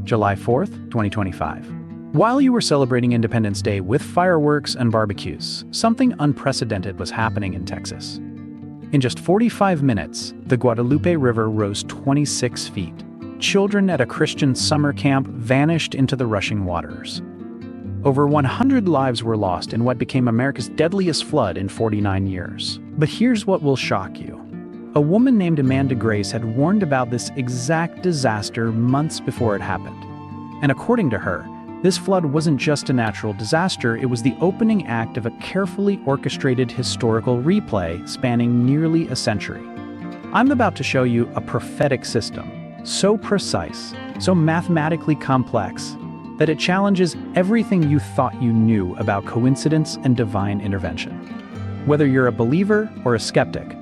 July 4th, 2025. While you were celebrating Independence Day with fireworks and barbecues, something unprecedented was happening in Texas. In just 45 minutes, the Guadalupe River rose 26 feet. Children at a Christian summer camp vanished into the rushing waters. Over 100 lives were lost in what became America's deadliest flood in 49 years. But here's what will shock you. A woman named Amanda Grace had warned about this exact disaster months before it happened. And according to her, this flood wasn't just a natural disaster, it was the opening act of a carefully orchestrated historical replay spanning nearly a century. I'm about to show you a prophetic system, so precise, so mathematically complex, that it challenges everything you thought you knew about coincidence and divine intervention. Whether you're a believer or a skeptic,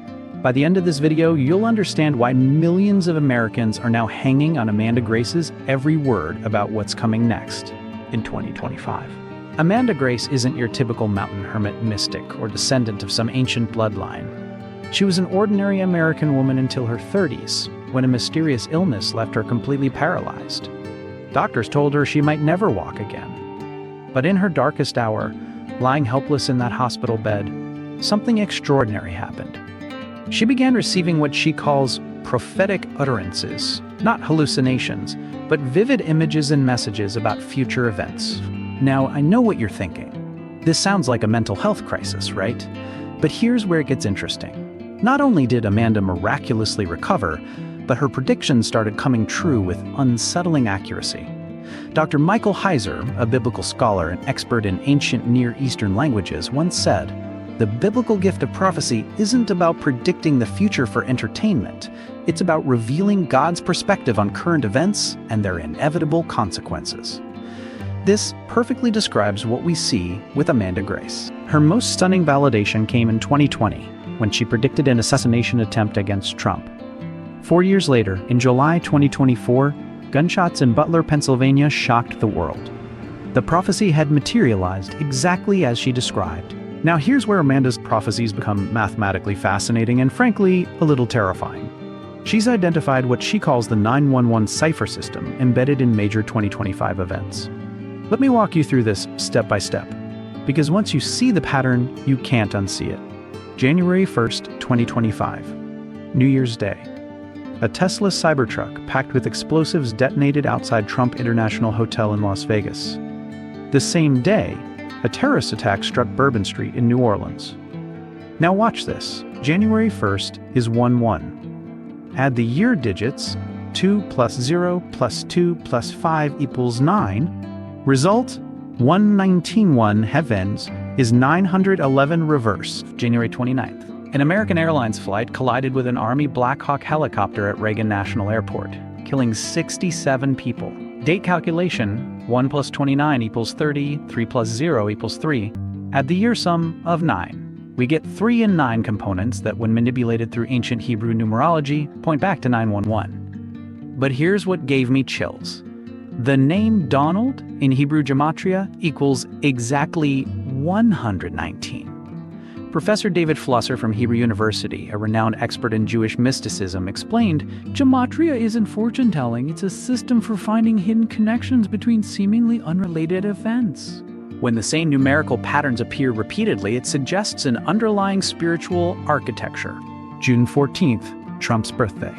by the end of this video, you'll understand why millions of Americans are now hanging on Amanda Grace's every word about what's coming next in 2025. Amanda Grace isn't your typical mountain hermit mystic or descendant of some ancient bloodline. She was an ordinary American woman until her 30s, when a mysterious illness left her completely paralyzed. Doctors told her she might never walk again. But in her darkest hour, lying helpless in that hospital bed, something extraordinary happened. She began receiving what she calls prophetic utterances, not hallucinations, but vivid images and messages about future events. Now, I know what you're thinking. This sounds like a mental health crisis, right? But here's where it gets interesting. Not only did Amanda miraculously recover, but her predictions started coming true with unsettling accuracy. Dr. Michael Heiser, a biblical scholar and expert in ancient Near Eastern languages, once said, "The biblical gift of prophecy isn't about predicting the future for entertainment. It's about revealing God's perspective on current events and their inevitable consequences." This perfectly describes what we see with Amanda Grace. Her most stunning validation came in 2020, when she predicted an assassination attempt against Trump. 4 years later, in July 2024, gunshots in Butler, Pennsylvania shocked the world. The prophecy had materialized exactly as she described. Now here's where Amanda's prophecies become mathematically fascinating and frankly, a little terrifying. She's identified what she calls the 911 cipher system embedded in major 2025 events. Let me walk you through this step by step, because once you see the pattern, you can't unsee it. January 1st, 2025, New Year's Day. A Tesla Cybertruck packed with explosives detonated outside Trump International Hotel in Las Vegas. The same day, a terrorist attack struck Bourbon Street in New Orleans. Now watch this. January 1st is 1-1. Add the year digits, 2 plus 0 plus 2 plus 5 equals 9. Result, 119.1 heavens is 911 reverse. January 29th. An American Airlines flight collided with an Army Black Hawk helicopter at Reagan National Airport, killing 67 people. Date calculation, 1 plus 29 equals 30, 3 plus 0 equals 3. Add the year sum of 9. We get 3 and 9 components that, when manipulated through ancient Hebrew numerology, point back to 911. But here's what gave me chills. The name Donald in Hebrew gematria equals exactly 119. Professor David Flusser from Hebrew University, a renowned expert in Jewish mysticism, explained, "Gematria isn't fortune-telling, it's a system for finding hidden connections between seemingly unrelated events." When the same numerical patterns appear repeatedly, it suggests an underlying spiritual architecture. June 14th, Trump's birthday.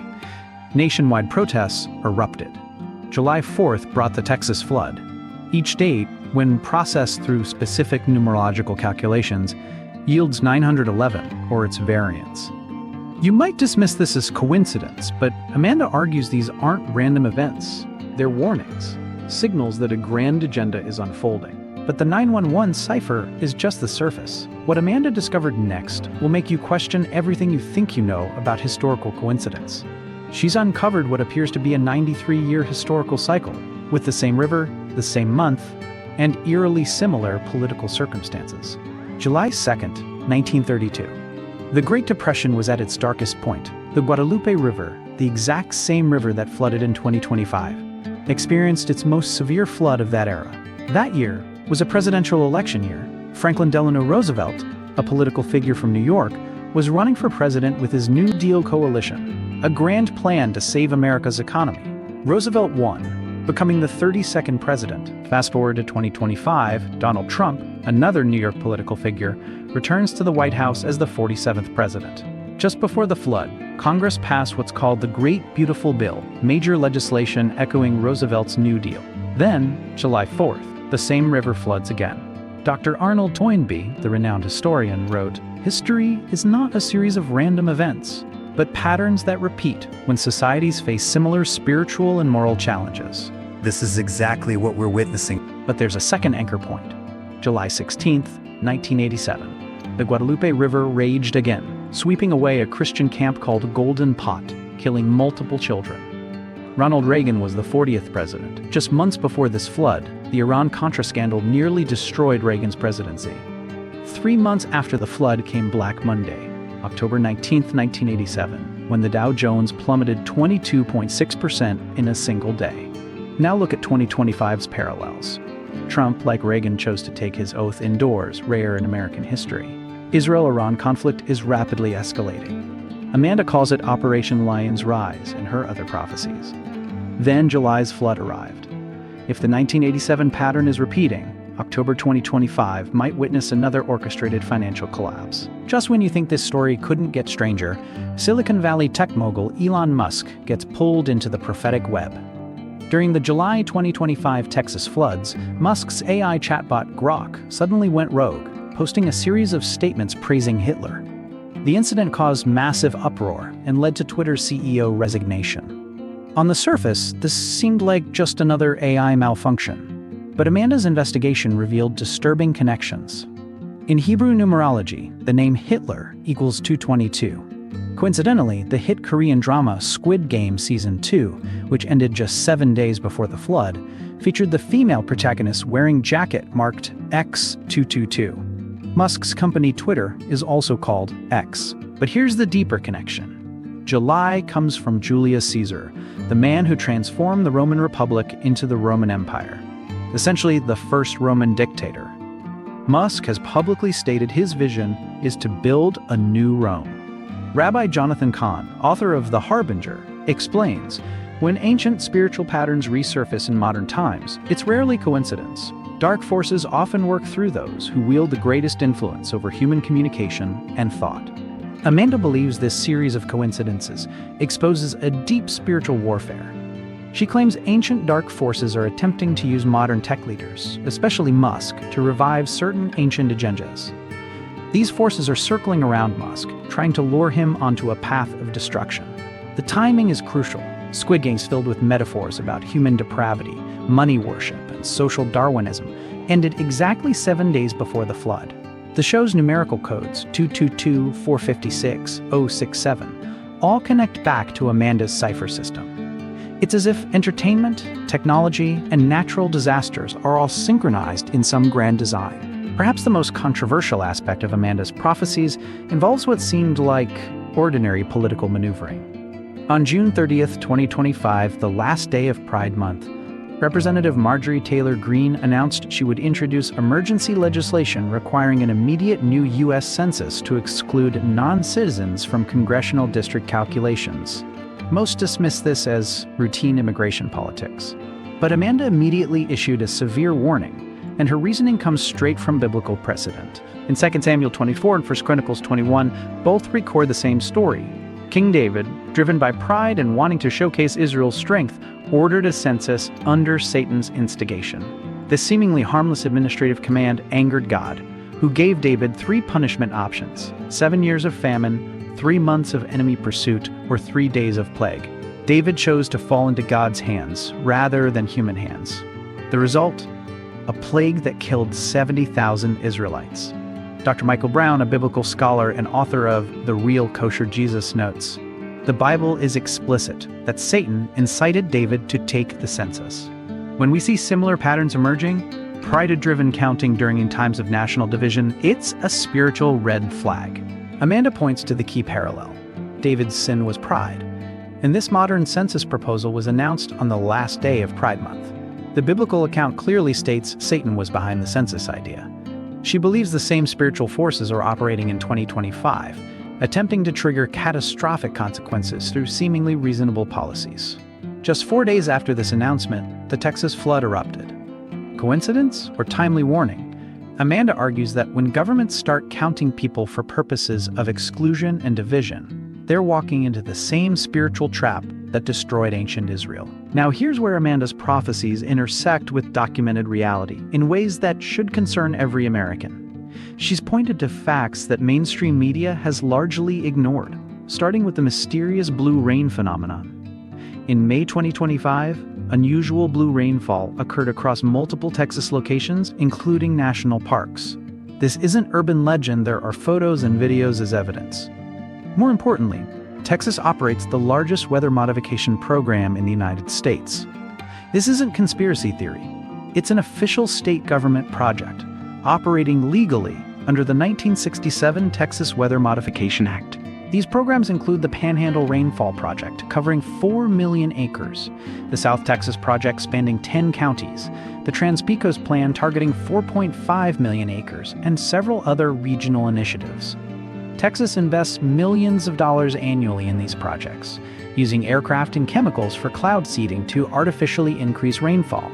Nationwide protests erupted. July 4th brought the Texas flood. Each date, when processed through specific numerological calculations, yields 911, or its variance. You might dismiss this as coincidence, but Amanda argues these aren't random events. They're warnings, signals that a grand agenda is unfolding. But the 911 cipher is just the surface. What Amanda discovered next will make you question everything you think you know about historical coincidence. She's uncovered what appears to be a 93-year historical cycle, with the same river, the same month, and eerily similar political circumstances. July 2nd, 1932. The Great Depression was at its darkest point. The Guadalupe River, the exact same river that flooded in 2025, experienced its most severe flood of that era. That year was a presidential election year. Franklin Delano Roosevelt, a political figure from New York, was running for president with his New Deal coalition, a grand plan to save America's economy. Roosevelt won, becoming the 32nd president. Fast forward to 2025, Donald Trump, another New York political figure, returns to the White House as the 47th president. Just before the flood, Congress passed what's called the Great Beautiful Bill, major legislation echoing Roosevelt's New Deal. Then, July 4th, the same river floods again. Dr. Arnold Toynbee, the renowned historian, wrote, "History is not a series of random events, but patterns that repeat when societies face similar spiritual and moral challenges." This is exactly what we're witnessing. But there's a second anchor point. July 16th, 1987. The Guadalupe River raged again, sweeping away a Christian camp called Golden Pot, killing multiple children. Ronald Reagan was the 40th president. Just months before this flood, the Iran-Contra scandal nearly destroyed Reagan's presidency. 3 months after the flood came Black Monday, October 19th, 1987, when the Dow Jones plummeted 22.6% in a single day. Now look at 2025's parallels. Trump, like Reagan, chose to take his oath indoors, rare in American history. Israel-Iran conflict is rapidly escalating. Amanda calls it Operation Lion's Rise in her other prophecies. Then July's flood arrived. If the 1987 pattern is repeating, October 2025 might witness another orchestrated financial collapse. Just when you think this story couldn't get stranger, Silicon Valley tech mogul Elon Musk gets pulled into the prophetic web. During the July 2025 Texas floods, Musk's AI chatbot Grok suddenly went rogue, posting a series of statements praising Hitler. The incident caused massive uproar and led to Twitter's CEO resignation. On the surface, this seemed like just another AI malfunction, but Amanda's investigation revealed disturbing connections. In Hebrew numerology, the name Hitler equals 222. Coincidentally, the hit Korean drama Squid Game Season 2, which ended just 7 days before the flood, featured the female protagonist wearing jacket marked X222. Musk's company Twitter is also called X. But here's the deeper connection. July comes from Julius Caesar, the man who transformed the Roman Republic into the Roman Empire, essentially the first Roman dictator. Musk has publicly stated his vision is to build a new Rome. Rabbi Jonathan Cahn, author of The Harbinger, explains, when ancient spiritual patterns resurface in modern times, it's rarely coincidence. Dark forces often work through those who wield the greatest influence over human communication and thought. Amanda believes this series of coincidences exposes a deep spiritual warfare. She claims ancient dark forces are attempting to use modern tech leaders, especially Musk, to revive certain ancient agendas. These forces are circling around Musk, trying to lure him onto a path of destruction. The timing is crucial. Squid Game's filled with metaphors about human depravity, money worship, and social Darwinism, ended exactly 7 days before the flood. The show's numerical codes, 222, 456, 067, all connect back to Amanda's cipher system. It's as if entertainment, technology, and natural disasters are all synchronized in some grand design. Perhaps the most controversial aspect of Amanda's prophecies involves what seemed like ordinary political maneuvering. On June 30th, 2025, the last day of Pride Month, Representative Marjorie Taylor Greene announced she would introduce emergency legislation requiring an immediate new U.S. census to exclude non-citizens from congressional district calculations. Most dismiss this as routine immigration politics. But Amanda immediately issued a severe warning, and her reasoning comes straight from biblical precedent. In 2 Samuel 24 and 1 Chronicles 21, both record the same story. King David, driven by pride and wanting to showcase Israel's strength, ordered a census under Satan's instigation. This seemingly harmless administrative command angered God, who gave David 3 punishment options: 7 years of famine, 3 months of enemy pursuit, or 3 days of plague. David chose to fall into God's hands rather than human hands. The result? A plague that killed 70,000 Israelites. Dr. Michael Brown, a biblical scholar and author of The Real Kosher Jesus, notes, the Bible is explicit that Satan incited David to take the census. When we see similar patterns emerging, pride-driven counting during times of national division, it's a spiritual red flag. Amanda points to the key parallel. David's sin was pride, and this modern census proposal was announced on the last day of Pride Month. The biblical account clearly states Satan was behind the census idea. She believes the same spiritual forces are operating in 2025, attempting to trigger catastrophic consequences through seemingly reasonable policies. Just 4 days after this announcement, the Texas flood erupted. Coincidence or timely warning? Amanda argues that when governments start counting people for purposes of exclusion and division, they're walking into the same spiritual trap that destroyed ancient Israel. Now here's where Amanda's prophecies intersect with documented reality in ways that should concern every American. She's pointed to facts that mainstream media has largely ignored, starting with the mysterious blue rain phenomenon. In May 2025, unusual blue rainfall occurred across multiple Texas locations, including national parks. This isn't urban legend, there are photos and videos as evidence. More importantly, Texas operates the largest weather modification program in the United States. This isn't conspiracy theory. It's an official state government project, operating legally under the 1967 Texas Weather Modification Act. These programs include the Panhandle Rainfall Project, covering 4 million acres, the South Texas Project spanning 10 counties, the Trans-Pecos Plan targeting 4.5 million acres, and several other regional initiatives. Texas invests millions of dollars annually in these projects, using aircraft and chemicals for cloud seeding to artificially increase rainfall.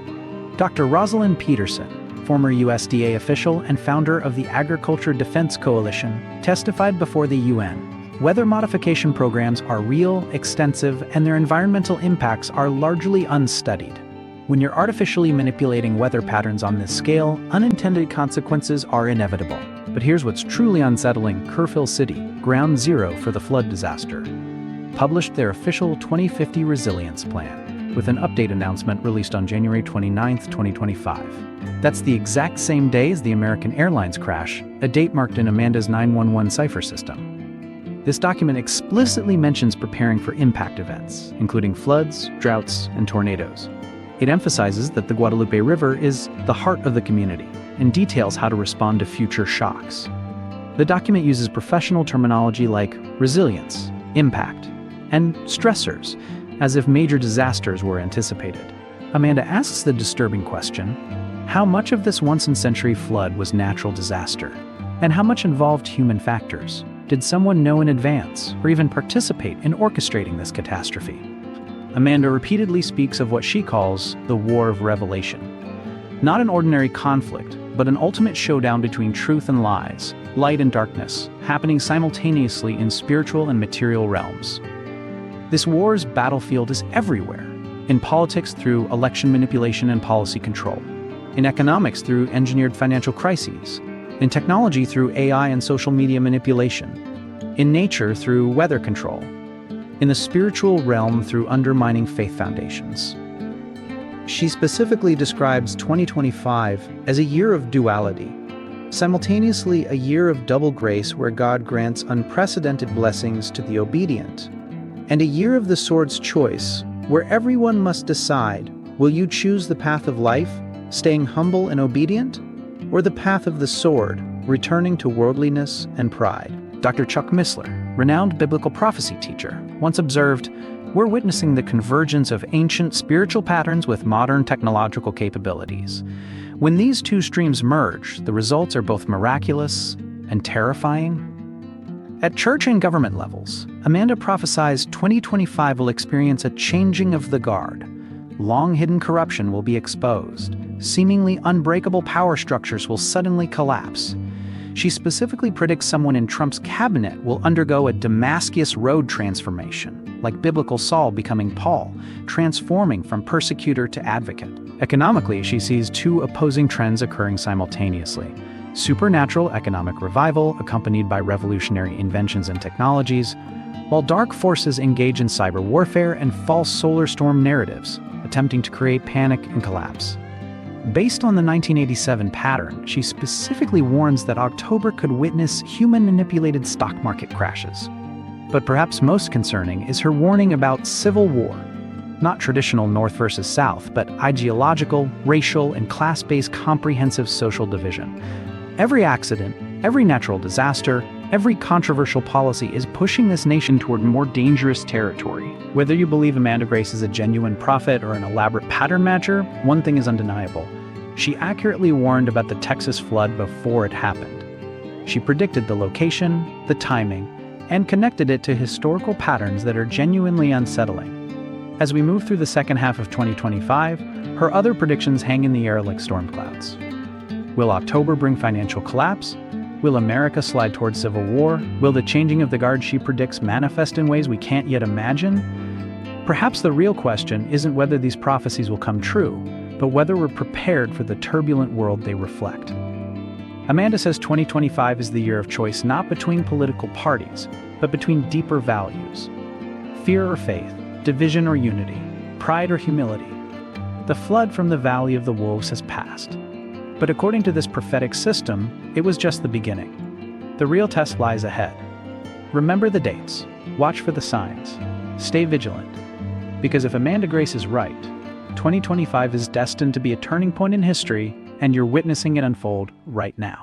Dr. Rosalind Peterson, former USDA official and founder of the Agriculture Defense Coalition, testified before the UN. Weather modification programs are real, extensive, and their environmental impacts are largely unstudied. When you're artificially manipulating weather patterns on this scale, unintended consequences are inevitable. But here's what's truly unsettling: Kerrville City, ground zero for the flood disaster, published their official 2050 resilience plan, with an update announcement released on January 29, 2025. That's the exact same day as the American Airlines crash, a date marked in Amanda's 911 cipher system. This document explicitly mentions preparing for impact events, including floods, droughts, and tornadoes. It emphasizes that the Guadalupe River is the heart of the community and details how to respond to future shocks. The document uses professional terminology like resilience, impact, and stressors, as if major disasters were anticipated. Amanda asks the disturbing question: how much of this once-in-a-century flood was natural disaster? And how much involved human factors? Did someone know in advance, or even participate in orchestrating this catastrophe? Amanda repeatedly speaks of what she calls the War of Revelation. Not an ordinary conflict, but an ultimate showdown between truth and lies, light and darkness, happening simultaneously in spiritual and material realms. This war's battlefield is everywhere. In politics through election manipulation and policy control. In economics through engineered financial crises. In technology through AI and social media manipulation. In nature through weather control. In the spiritual realm through undermining faith foundations. She specifically describes 2025 as a year of duality, simultaneously a year of double grace where God grants unprecedented blessings to the obedient, and a year of the sword's choice where everyone must decide: will you choose the path of life, staying humble and obedient, or the path of the sword, returning to worldliness and pride? Dr. Chuck Missler, renowned biblical prophecy teacher, once observed, "We're witnessing the convergence of ancient spiritual patterns with modern technological capabilities. When these two streams merge, the results are both miraculous and terrifying." At church and government levels, Amanda prophesies 2025 will experience a changing of the guard. Long-hidden corruption will be exposed. Seemingly unbreakable power structures will suddenly collapse. She specifically predicts someone in Trump's cabinet will undergo a Damascus Road transformation, like biblical Saul becoming Paul, transforming from persecutor to advocate. Economically, she sees two opposing trends occurring simultaneously: supernatural economic revival accompanied by revolutionary inventions and technologies, while dark forces engage in cyber warfare and false solar storm narratives, attempting to create panic and collapse. Based on the 1987 pattern, she specifically warns that October could witness human-manipulated stock market crashes. But perhaps most concerning is her warning about civil war. Not traditional North versus South, but ideological, racial, and class-based comprehensive social division. Every accident, every natural disaster, every controversial policy is pushing this nation toward more dangerous territory. Whether you believe Amanda Grace is a genuine prophet or an elaborate pattern matcher, one thing is undeniable. She accurately warned about the Texas flood before it happened. She predicted the location, the timing, and connected it to historical patterns that are genuinely unsettling. As we move through the second half of 2025, her other predictions hang in the air like storm clouds. Will October bring financial collapse? Will America slide towards civil war? Will the changing of the guard she predicts manifest in ways we can't yet imagine? Perhaps the real question isn't whether these prophecies will come true, but whether we're prepared for the turbulent world they reflect. Amanda says 2025 is the year of choice not between political parties, but between deeper values. Fear or faith, division or unity, pride or humility. The flood from the Valley of the Wolves has passed. But according to this prophetic system, it was just the beginning. The real test lies ahead. Remember the dates, watch for the signs, stay vigilant. Because if Amanda Grace is right, 2025 is destined to be a turning point in history, and you're witnessing it unfold right now.